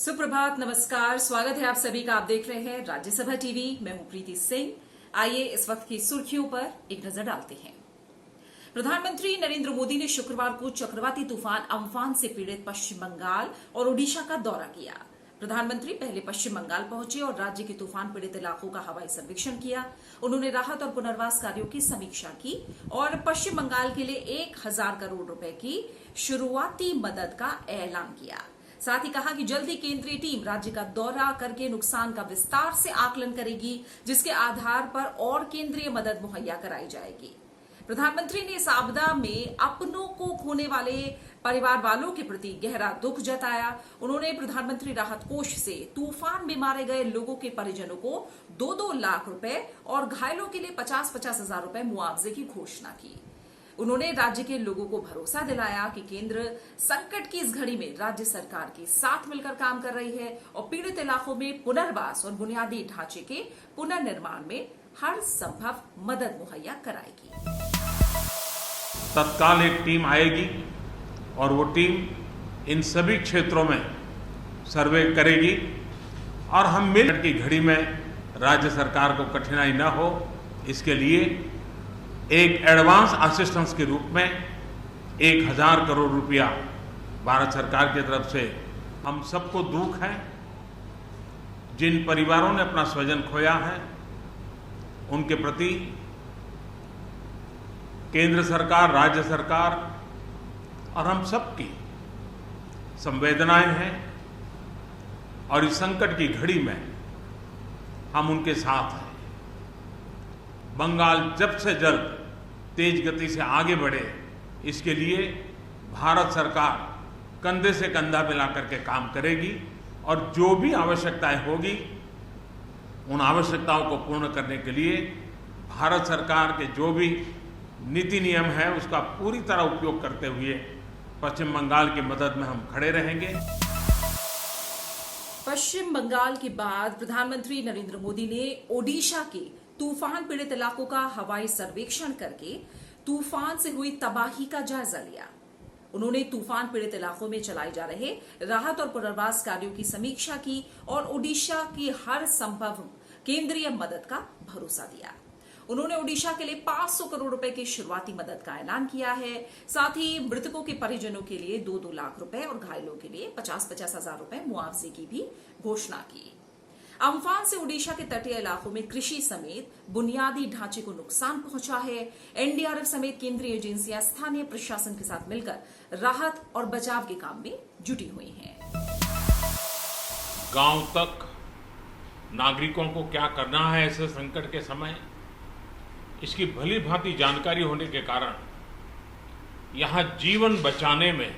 सुप्रभात, नमस्कार, स्वागत है आप सभी का। आप देख रहे हैं राज्यसभा टीवी। मैं हूं प्रीति सिंह। आइए इस वक्त की सुर्खियों पर एक नजर डालते हैं। प्रधानमंत्री नरेंद्र मोदी ने शुक्रवार को चक्रवाती तूफान अम्फान से पीड़ित पश्चिम बंगाल और ओडिशा का दौरा किया। प्रधानमंत्री पहले पश्चिम बंगाल पहुंचे और राज्य के तूफान पीड़ित इलाकों का हवाई सर्वेक्षण किया। उन्होंने राहत और पुनर्वास कार्यों की समीक्षा की और पश्चिम बंगाल के लिए 1000 करोड़ रुपए की शुरुआती मदद का ऐलान किया। साथ ही कहा कि जल्द ही केंद्रीय टीम राज्य का दौरा करके नुकसान का विस्तार से आकलन करेगी, जिसके आधार पर और केंद्रीय मदद मुहैया कराई जाएगी। प्रधानमंत्री ने इस आपदा में अपनों को खोने वाले परिवार वालों के प्रति गहरा दुख जताया। उन्होंने प्रधानमंत्री राहत कोष से तूफान में मारे गए लोगों के परिजनों को 2-2 लाख रुपए और घायलों के लिए 50-50 हजार रुपए मुआवजे की घोषणा की। उन्होंने राज्य के लोगों को भरोसा दिलाया कि केंद्र संकट की इस घड़ी में राज्य सरकार के साथ मिलकर काम कर रही है और पीड़ित इलाकों में पुनर्वास और बुनियादी ढांचे के पुनर्निर्माण में हर संभव मदद मुहैया कराएगी। तत्काल एक टीम आएगी और वो टीम इन सभी क्षेत्रों में सर्वे करेगी और हम मिलकर की घड़ी में राज्य सरकार को कठिनाई न हो, इसके लिए एक एडवांस असिस्टेंस के रूप में 1000 करोड़ रुपया भारत सरकार की तरफ से हम सबको दुख है। जिन परिवारों ने अपना स्वजन खोया है उनके प्रति केंद्र सरकार, राज्य सरकार और हम सबकी संवेदनाएं हैं और इस संकट की घड़ी में हम उनके साथ हैं। बंगाल जल्द से जल्द तेज गति से आगे बढ़े, इसके लिए भारत सरकार कंधे से कंधा मिलाकर के काम करेगी और जो भी आवश्यकताएं होगी उन आवश्यकताओं को पूर्ण करने के लिए भारत सरकार के जो भी नीति नियम है उसका पूरी तरह उपयोग करते हुए पश्चिम बंगाल की मदद में हम खड़े रहेंगे। पश्चिम बंगाल के बाद प्रधानमंत्री नरेंद्र मोदी ने ओडिशा के तूफान पीड़ित इलाकों का हवाई सर्वेक्षण करके तूफान से हुई तबाही का जायजा लिया। उन्होंने तूफान पीड़ित इलाकों में चलाए जा रहे राहत और पुनर्वास कार्यों की समीक्षा की और ओडिशा की हर संभव केंद्रीय मदद का भरोसा दिया। उन्होंने ओडिशा के लिए 500 करोड़ रुपए की शुरुआती मदद का ऐलान किया है। साथ ही मृतकों के परिजनों के लिए 2-2 लाख रुपए और घायलों के लिए 50-50 हजार रुपए मुआवजे की भी घोषणा की। अम्फान से ओडिशा के तटीय इलाकों में कृषि समेत बुनियादी ढांचे को नुकसान पहुंचा है। एनडीआरएफ समेत केंद्रीय एजेंसियां स्थानीय प्रशासन के साथ मिलकर राहत और बचाव के काम में जुटी हुई हैं। गांव तक नागरिकों को क्या करना है ऐसे संकट के समय, इसकी भली भांति जानकारी होने के कारण यहां जीवन बचाने में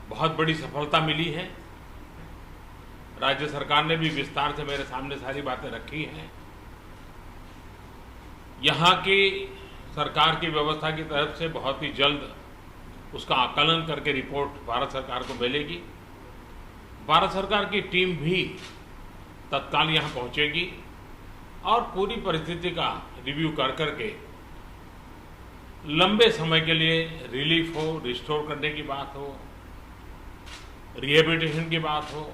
बहुत बड़ी सफलता मिली है। राज्य सरकार ने भी विस्तार से मेरे सामने सारी बातें रखी हैं। यहाँ की सरकार की व्यवस्था की तरफ से बहुत ही जल्द उसका आकलन करके रिपोर्ट भारत सरकार को मिलेगी। भारत सरकार की टीम भी तत्काल यहाँ पहुँचेगी और पूरी परिस्थिति का रिव्यू कर करके लंबे समय के लिए रिलीफ हो, रिस्टोर करने की बात हो, रिहेबिलिटेशन की बात हो,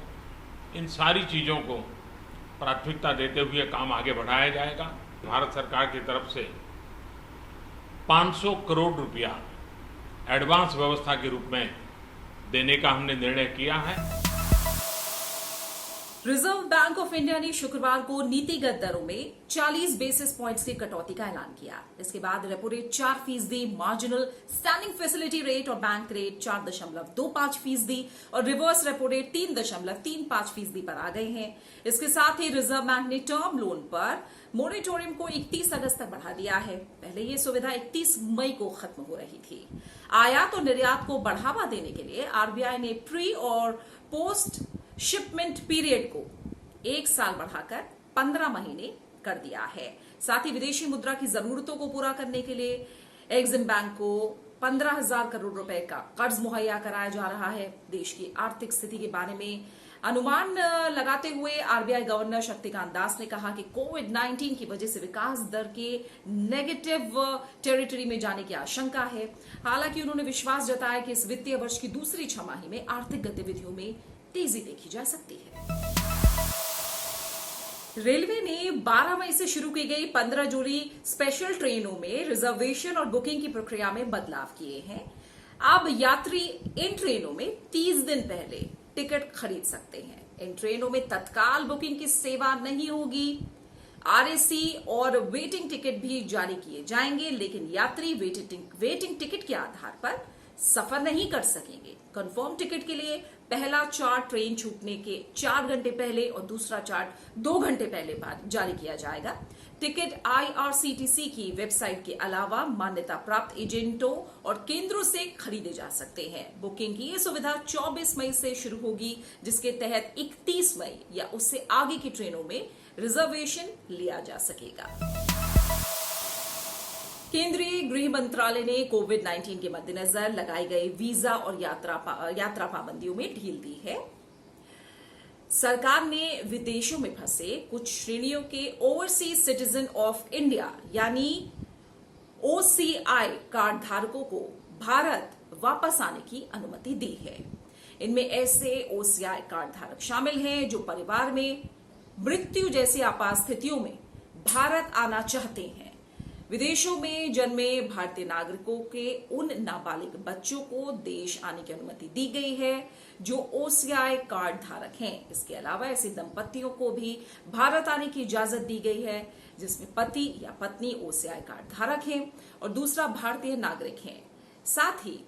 इन सारी चीज़ों को प्राथमिकता देते हुए काम आगे बढ़ाया जाएगा। भारत सरकार की तरफ से 500 करोड़ रुपया एडवांस व्यवस्था के रूप में देने का हमने निर्णय किया है। रिजर्व बैंक ऑफ इंडिया ने शुक्रवार को नीतिगत दरों में 40 बेसिस पॉइंट्स की कटौती का ऐलान किया। इसके बाद repo rate 4%, marginal standing facility rate और बैंक रेट 4.25% और रिवर्स रेपो रेट 3.35% पर आ गए हैं। इसके साथ ही रिजर्व बैंक ने टर्म लोन पर मोरेटोरियम को 31 अगस्त तक बढ़ा दिया है। पहले ये सुविधा 31 मई को खत्म हो रही थी। आयात और निर्यात को बढ़ावा देने के लिए आरबीआई ने प्री और पोस्ट शिपमेंट पीरियड को 1 साल बढ़ाकर 15 महीने कर दिया है। साथ ही विदेशी मुद्रा की जरूरतों को पूरा करने के लिए एक्सिम बैंक को 15,000 करोड़ रुपए का कर्ज मुहैया कराया जा रहा है। देश की आर्थिक स्थिति के बारे में अनुमान लगाते हुए आरबीआई गवर्नर शक्तिकांत दास ने कहा कि कोविड-19 की वजह से विकास दर के नेगेटिव टेरिटरी में जाने की आशंका है। हालांकि उन्होंने विश्वास जताया कि इस वित्तीय वर्ष की दूसरी छमाही में आर्थिक गतिविधियों में तेजी देखी जा सकती है। रेलवे ने 12 मई से शुरू की गई 15 जोड़ी स्पेशल ट्रेनों में रिजर्वेशन और बुकिंग की प्रक्रिया में बदलाव किए हैं। अब यात्री इन ट्रेनों में 30 दिन पहले टिकट खरीद सकते हैं। इन ट्रेनों में तत्काल बुकिंग की सेवा नहीं होगी। आरएसी और वेटिंग टिकट भी जारी किए जाएंगे, लेकिन यात्री वेटिंग टिकट के आधार पर सफर नहीं कर सकेंगे। कंफर्म टिकट के लिए पहला चार्ट ट्रेन छूटने के 4 घंटे पहले और दूसरा चार्ट 2 घंटे पहले बाद जारी किया जाएगा। टिकट आईआरसीटीसी की वेबसाइट के अलावा मान्यता प्राप्त एजेंटों और केंद्रों से खरीदे जा सकते हैं। बुकिंग की ये सुविधा 24 मई से शुरू होगी, जिसके तहत 31 मई या उससे आगे की ट्रेनों में रिजर्वेशन लिया जा सकेगा। केंद्रीय गृह मंत्रालय ने कोविड-19 के मद्देनजर लगाई गई वीजा और यात्रा पाबंदियों में ढील दी है। सरकार ने विदेशों में फंसे कुछ श्रेणियों के ओवरसीज सिटीजन ऑफ इंडिया यानी ओसीआई कार्ड धारकों को भारत वापस आने की अनुमति दी है। इनमें ऐसे ओसीआई कार्ड धारक शामिल हैं जो परिवार में मृत्यु जैसी आपात स्थितियों में भारत आना चाहते हैं। विदेशों में जन्मे भारतीय नागरिकों के उन नाबालिग बच्चों को देश आने की अनुमति दी गई है जो ओसीआई कार्ड धारक हैं। इसके अलावा ऐसे दंपतियों को भी भारत आने की इजाजत दी गई है जिसमें पति या पत्नी ओसीआई कार्ड धारक हैं और दूसरा भारतीय नागरिक है, साथ ही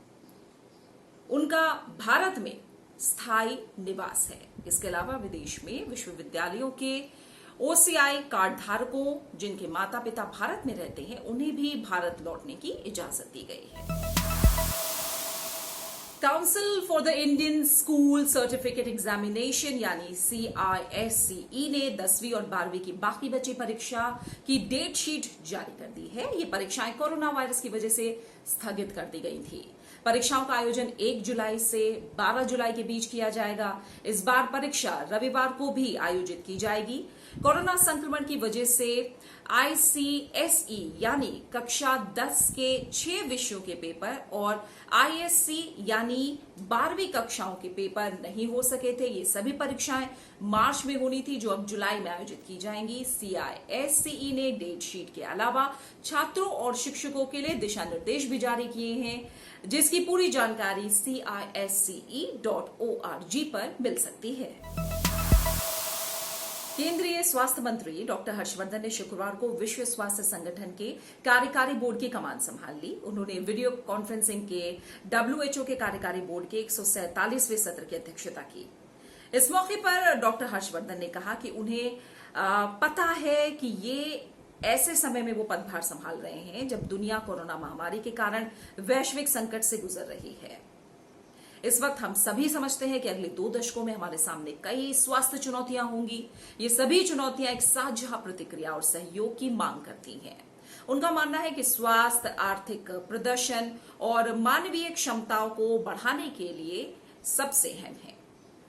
उनका भारत में स्थायी निवास है। इसके अलावा विदेश में विश्वविद्यालयों के ओसीआई कार्ड धारकों जिनके माता पिता भारत में रहते हैं उन्हें भी भारत लौटने की इजाजत दी गई है। Council for the Indian school certificate examination यानी CISCE ने 10वीं और 12वीं की बाकी बची परीक्षा की डेट शीट जारी कर दी है। ये परीक्षाएं कोरोना वायरस की वजह से स्थगित कर दी गई थी। परीक्षाओं का आयोजन 1 जुलाई से 12 जुलाई के बीच किया जाएगा। इस बार परीक्षा रविवार को भी आयोजित की जाएगी। कोरोना संक्रमण की वजह से ICSE यानी कक्षा 10 के 6 विषयों के पेपर और ISC यानी 12वीं कक्षाओं के पेपर नहीं हो सके थे। ये सभी परीक्षाएं मार्च में होनी थी जो अब जुलाई में आयोजित की जाएंगी। CISCE ने डेट शीट के अलावा छात्रों और शिक्षकों के लिए दिशा निर्देश भी जारी किए हैं, जिसकी पूरी जानकारी CISCE.org पर मिल सकती है। केंद्रीय स्वास्थ्य मंत्री डॉक्टर हर्षवर्धन ने शुक्रवार को विश्व स्वास्थ्य संगठन के कार्यकारी बोर्ड की कमान संभाल ली। उन्होंने वीडियो कॉन्फ्रेंसिंग के WHO के कार्यकारी बोर्ड के 147वें सत्र की अध्यक्षता की। इस मौके पर डॉक्टर हर्षवर्धन ने कहा कि उन्हें पता है कि ये ऐसे समय में वो पदभार संभाल रहे हैं जब दुनिया कोरोना महामारी के कारण वैश्विक संकट से गुजर रही है। इस वक्त हम सभी समझते हैं कि अगले 2 दशकों में हमारे सामने कई स्वास्थ्य चुनौतियां होंगी। ये सभी चुनौतियां एक साझा प्रतिक्रिया और सहयोग की मांग करती हैं। उनका मानना है कि स्वास्थ्य, आर्थिक प्रदर्शन और मानवीय क्षमताओं को बढ़ाने के लिए सबसे अहम है।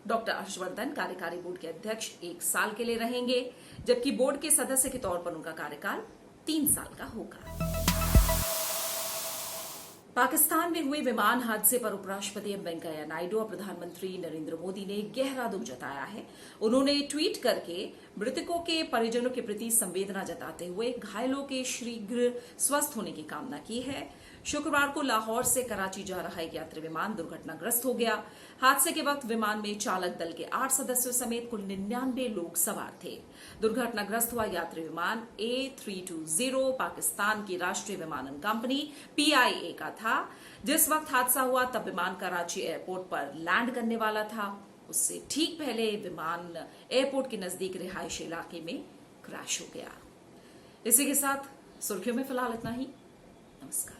डॉक्टर हर्षवर्धन कार्यकारी बोर्ड के अध्यक्ष 1 साल के लिए रहेंगे, जबकि बोर्ड के सदस्य के तौर पर उनका कार्यकाल 3 साल का होगा। पाकिस्तान में हुए विमान हादसे पर उपराष्ट्रपति एम वेंकैया नायडू और प्रधानमंत्री नरेंद्र मोदी ने गहरा दुख जताया है। उन्होंने ट्वीट करके मृतकों के परिजनों के प्रति संवेदना जताते हुए घायलों के शीघ्र स्वस्थ होने की कामना की है। शुक्रवार को लाहौर से कराची जा रहा एक यात्री विमान दुर्घटनाग्रस्त हो गया। हादसे के वक्त विमान में चालक दल के 8 सदस्यों समेत कुल 99 लोग सवार थे। दुर्घटनाग्रस्त हुआ यात्री विमान A320 पाकिस्तान की राष्ट्रीय विमानन कंपनी PIA का था। जिस वक्त हादसा हुआ तब विमान कराची एयरपोर्ट पर लैंड करने वाला था। उससे ठीक पहले विमान एयरपोर्ट के नजदीक रिहायशी इलाके में क्रैश हो गया। इसी के साथ सुर्खियों में फिलहाल इतना ही। नमस्कार।